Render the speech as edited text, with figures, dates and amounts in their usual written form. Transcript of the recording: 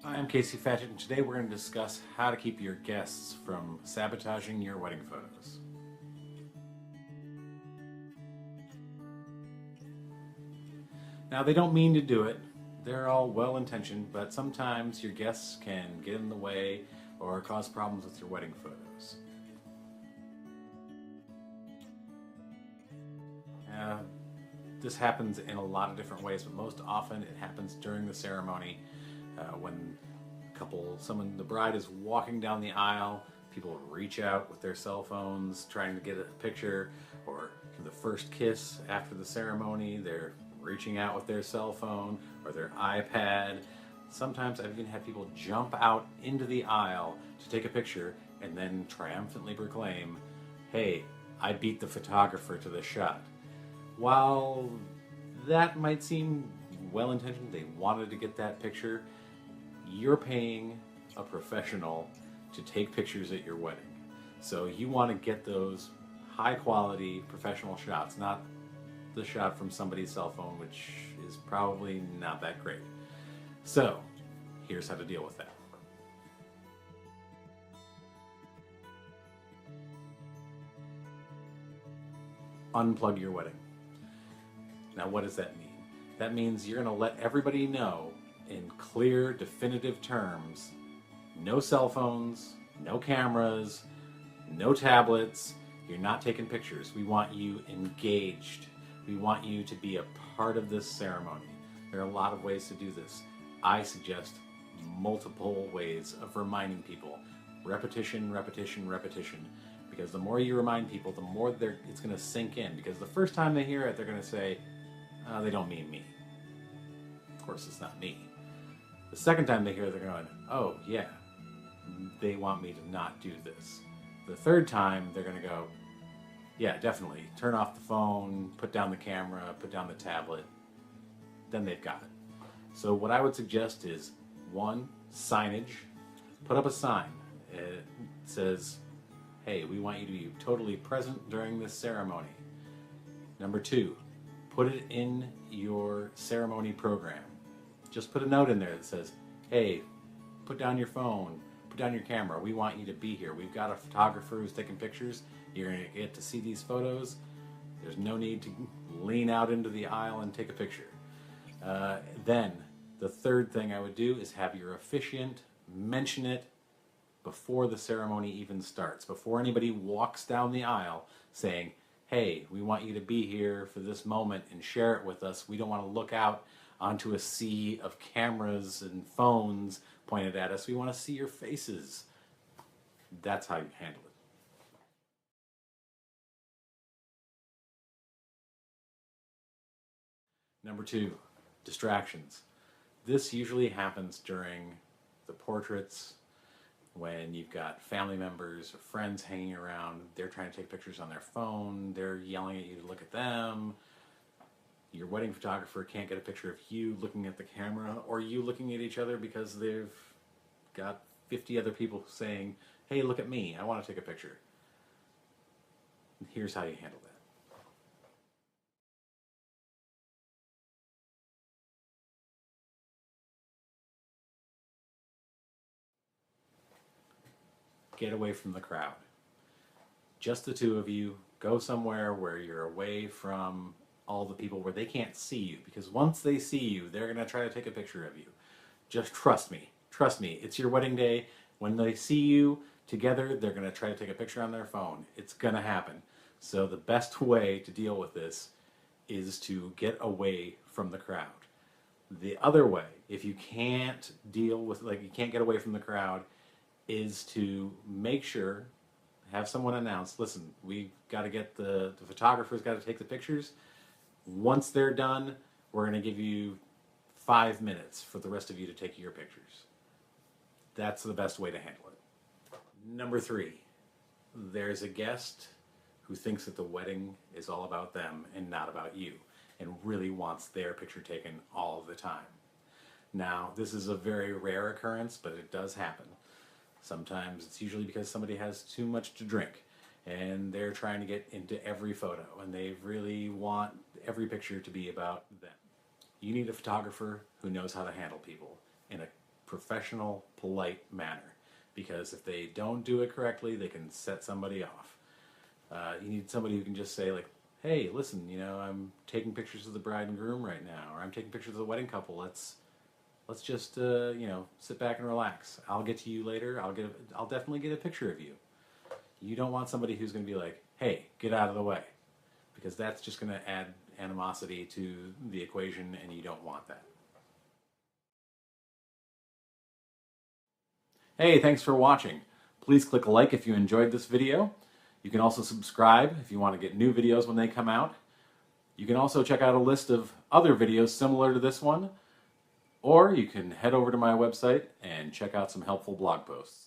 I'm Casey Fatchett, and today we're going to discuss how to keep your guests from sabotaging your wedding photos. Now, they don't mean to do it. They're all well-intentioned, but sometimes your guests can get in the way or cause problems with your wedding photos. This happens in a lot of different ways, but most often it happens during the ceremony when the bride is walking down the aisle, people reach out with their cell phones trying to get a picture, or for the first kiss after the ceremony, they're reaching out with their cell phone or their iPad. Sometimes I've even had people jump out into the aisle to take a picture and then triumphantly proclaim, "Hey, I beat the photographer to the shot." While that might seem well-intentioned, they wanted to get that picture, you're paying a professional to take pictures at your wedding. So you want to get those high-quality professional shots, not the shot from somebody's cell phone, which is probably not that great. So here's how to deal with that. Unplug your wedding. Now, what does that mean? That means you're going to let everybody know in clear, definitive terms, no cell phones, no cameras, no tablets. You're not taking pictures. We want you engaged. We want you to be a part of this ceremony. There are a lot of ways to do this. I suggest multiple ways of reminding people. Repetition, repetition, repetition. Because the more you remind people, the more it's going to sink in. Because the first time they hear it, they're going to say, "Oh, they don't mean me." Of course, it's not me. The second time they hear it, they're going, "Oh, yeah, they want me to not do this." The third time, they're going to go, "Yeah, definitely. Turn off the phone, put down the camera, put down the tablet." Then they've got it. So what I would suggest is, one, signage. Put up a sign. It says, "Hey, we want you to be totally present during this ceremony." Number two, put it in your ceremony program. Just put a note in there that says, "Hey, put down your phone, put down your camera. We want you to be here. We've got a photographer who's taking pictures. You're going to get to see these photos. There's no need to lean out into the aisle and take a picture." Then, the third thing I would do is have your officiant mention it before the ceremony even starts, before anybody walks down the aisle saying, "Hey, we want you to be here for this moment and share it with us. We don't want to look out onto a sea of cameras and phones pointed at us. We want to see your faces." That's how you handle it. Number two, distractions. This usually happens during the portraits, when you've got family members or friends hanging around. They're trying to take pictures on their phone. They're yelling at you to look at them. Your wedding photographer can't get a picture of you looking at the camera or you looking at each other because they've got 50 other people saying, "Hey, look at me. I want to take a picture." And here's how you handle that. Get away from the crowd. Just the two of you. Go somewhere where you're away from all the people, where they can't see you, because once they see you, they're going to try to take a picture of you. Just trust me. Trust me. It's your wedding day. When they see you together, they're going to try to take a picture on their phone. It's going to happen. So the best way to deal with this is to get away from the crowd. The other way, if you can't deal with, you can't get away from the crowd, is to make sure, have someone announce, "Listen, we've got to get the photographer's got to take the pictures. Once they're done, we're going to give you 5 minutes for the rest of you to take your pictures." That's the best way to handle it. Number three, there's a guest who thinks that the wedding is all about them and not about you, and really wants their picture taken all the time. Now, this is a very rare occurrence, but it does happen. Sometimes it's usually because somebody has too much to drink and they're trying to get into every photo and they really want every picture to be about them. You need a photographer who knows how to handle people in a professional, polite manner. Because if they don't do it correctly, they can set somebody off. You need somebody who can just say like, hey, listen, I'm taking pictures of the bride and groom right now, or I'm taking pictures of the wedding couple. Let's just sit back and relax. I'll get to you later. I'll definitely get a picture of you. You don't want somebody who's going to be like, hey, get out of the way, because that's just going to add animosity to the equation, and you don't want that. Hey, thanks for watching. Please click like if you enjoyed this video. You can also subscribe if you want to get new videos when they come out. You can also check out a list of other videos similar to this one, or you can head over to my website and check out some helpful blog posts.